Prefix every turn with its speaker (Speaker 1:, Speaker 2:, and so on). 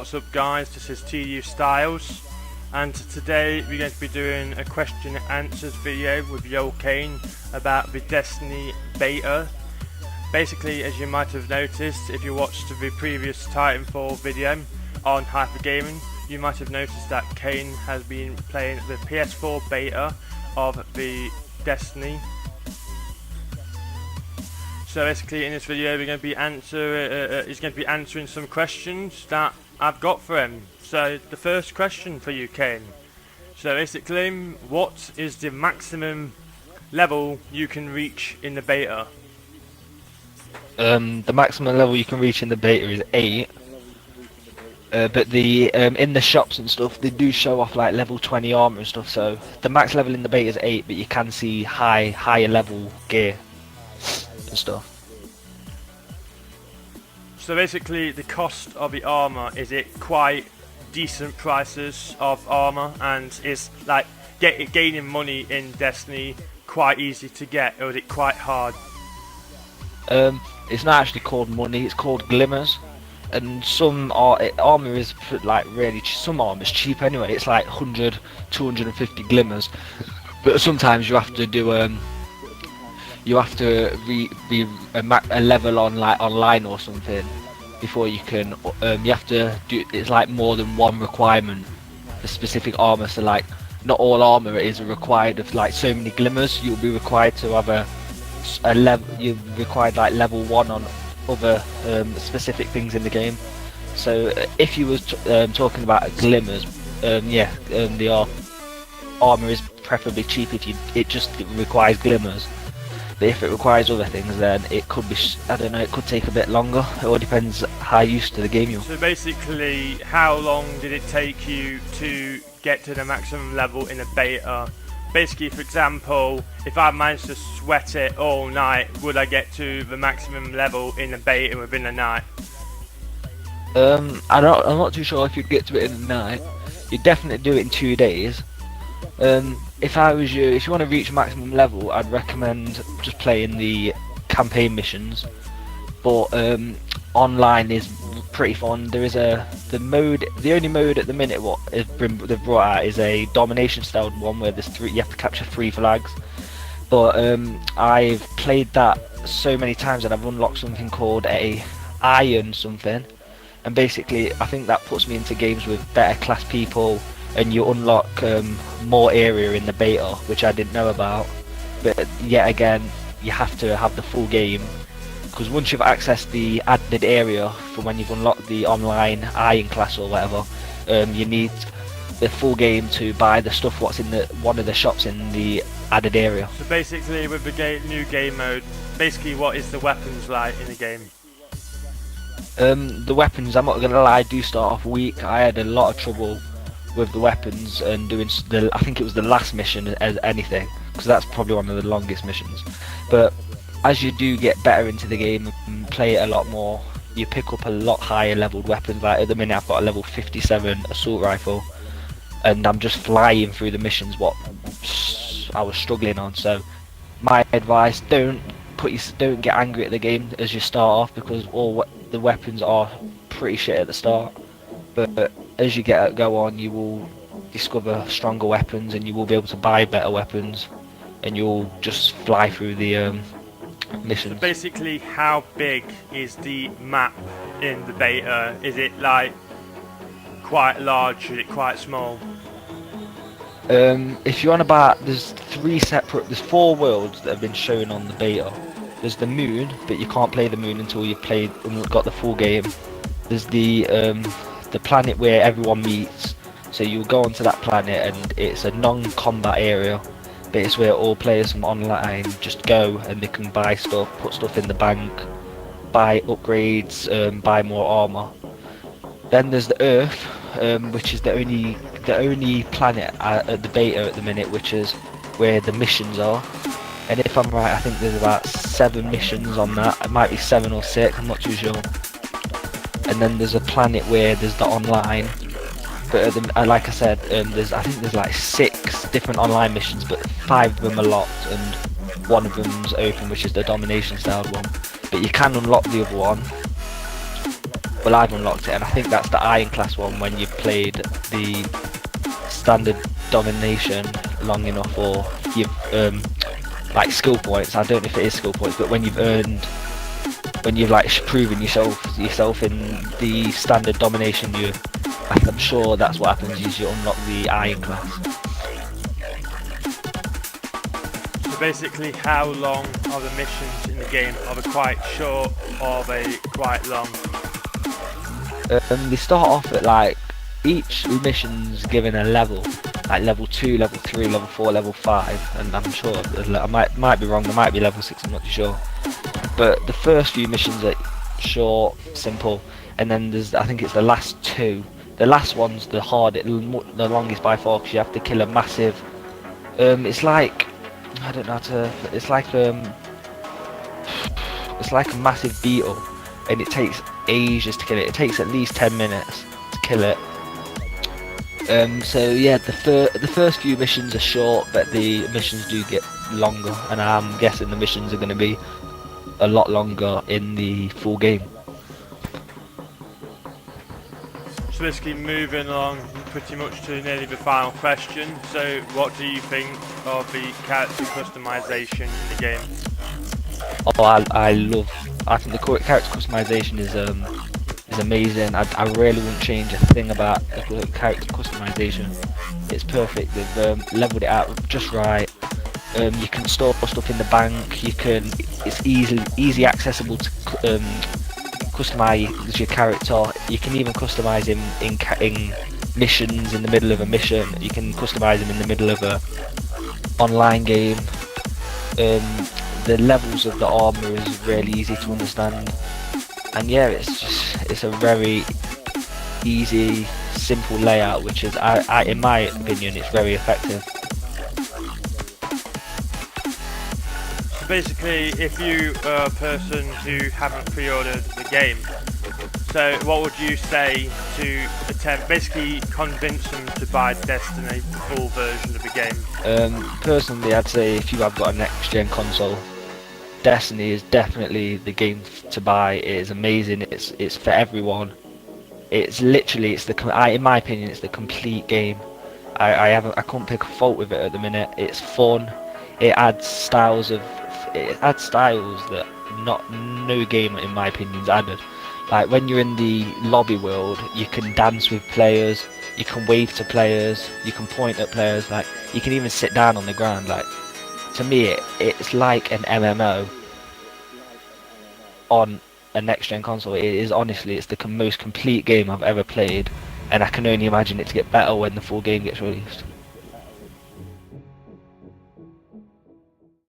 Speaker 1: What's up guys, this is TU Styles, and today we're going to be doing a question and answers video with Kaine about the Destiny beta. Basically, as you might have noticed if you watched the previous Titanfall video on Hypergaming, you might have noticed that Kaine has been playing the PS4 beta of the Destiny. So basically in this video we're going to be answering some questions that I've got for him. So the first question for you, Kaine. So basically, what is the maximum level you can reach in the beta?
Speaker 2: The maximum level you can reach in the beta is 8. But the in the shops and stuff, they do show off like level 20 armor and stuff. So the max level in the beta is 8, but you can see higher level gear and stuff.
Speaker 1: So basically, the cost of the armor, is it quite decent prices of armor, and is like gaining money in Destiny quite easy to get, or is it quite hard?
Speaker 2: It's not actually called money; it's called glimmers. And some armor is like really some armor is cheap anyway. It's like 100, 250 glimmers, but sometimes you have to do you have to be a level on like online or something before you can. You have to do. It's like more than one requirement for specific armor. So like not all armor is required of like so many glimmers. You'll be required to have a level. You're required like level 1 on other specific things in the game. So if you was talking about glimmers, the armor is preferably cheap if it just requires glimmers. But if it requires other things, then it could be, I don't know, it could take a bit longer. It all depends how used to the game you are.
Speaker 1: So basically, how long did it take you to get to the maximum level in a beta? Basically, for example, if I managed to sweat it all night, would I get to the maximum level in a beta within a night?
Speaker 2: I'm not too sure if you'd get to it in a night. You'd definitely do it in 2 days. If I was you, if you want to reach maximum level, I'd recommend just playing the campaign missions. But online is pretty fun. There is the only mode at the minute what they've brought out is a domination style one where there's you have to capture 3 flags. But I've played that so many times and I've unlocked something called a iron something, and basically I think that puts me into games with better class people, and you unlock more area in the beta, which I didn't know about. But yet again, you have to have the full game, because once you've accessed the added area for when you've unlocked the online iron class or whatever, you need the full game to buy the stuff what's in one of the shops in the added area.
Speaker 1: So basically, with the new game mode, basically what is the weapons like in the game?
Speaker 2: The weapons, I'm not gonna lie, do start off weak. I had a lot of trouble with the weapons and doing I think it was the last mission as anything, because that's probably one of the longest missions. But as you do get better into the game and play it a lot more, you pick up a lot higher leveled weapons. Like at the minute I've got a level 57 assault rifle, and I'm just flying through the missions what I was struggling on. So my advice, don't get angry at the game as you start off, because all the weapons are pretty shit at the start. But as you go on, you will discover stronger weapons, and you will be able to buy better weapons, and you'll just fly through the missions.
Speaker 1: So basically, how big is the map in the beta? Is it like quite large? Is it quite small?
Speaker 2: If you want about, there's 4 worlds that have been shown on the beta. There's the moon, but you can't play the moon until you've played and got the full game. There's the planet where everyone meets, so you'll go onto that planet and it's a non-combat area, but it's where all players from online just go and they can buy stuff, put stuff in the bank, buy upgrades, buy more armor. Then there's the Earth, which is the only planet at the beta at the minute, which is where the missions are. And if I'm right, I think there's about 7 missions on that. It might be 7 or 6, I'm not too sure. And then there's a planet where there's the online, but like I said, I think there's like 6 different online missions, but 5 of them are locked and 1 of them's open, which is the domination style one. But you can unlock the other one, well, I've unlocked it, and I think that's the Iron Class one when you've played the standard domination long enough, or you've like skill points. I don't know if it is skill points, but when you've like proven yourself in the standard domination, I'm sure that's what happens. Is you unlock the Iron Class.
Speaker 1: So basically, how long are the missions in the game? Are they quite short, or are they quite long?
Speaker 2: They start off at like, each mission's given a level, like level 2, level 3, level 4, level 5, and I'm sure, I might be wrong, there might be level 6, I'm not too sure. But the first few missions are short, simple, and then I think it's the last 2. The last one's the hardest, the longest by far, because you have to kill a massive, it's like, I don't know how to, it's like a massive beetle, and it takes ages to kill it. It takes at least 10 minutes to kill it. So yeah, the first few missions are short, but the missions do get longer, and I'm guessing the missions are going to be a lot longer in the full game.
Speaker 1: So basically, moving along pretty much to nearly the final question. So what do you think of the character customization in the game?
Speaker 2: Oh, I think the character customization is amazing. I really wouldn't change a thing about the character customization. It's perfect. They've leveled it out just right. You can store stuff in the bank. It's easy accessible to customize your character. You can even customize him in missions, in the middle of a mission. You can customize him in the middle of a online game. The levels of the armor is really easy to understand, and yeah, it's a very easy, simple layout, which is, in my opinion, it's very effective.
Speaker 1: So basically, if you are a person who haven't pre-ordered the game, so what would you say to attempt, basically convince them to buy Destiny, the full version of the game?
Speaker 2: Personally, I'd say if you have got a next-gen console, Destiny is definitely the game to buy. It is amazing. It's for everyone. It's literally, in my opinion, it's the complete game. I can't pick a fault with it at the minute. It's fun. It adds styles that no game, in my opinion, has added. Like when you're in the lobby world, you can dance with players, you can wave to players, you can point at players, like you can even sit down on the ground. Like, to me, it's like an MMO on a next-gen console. It is, honestly, it's the most complete game I've ever played, and I can only imagine it to get better when the full game gets released.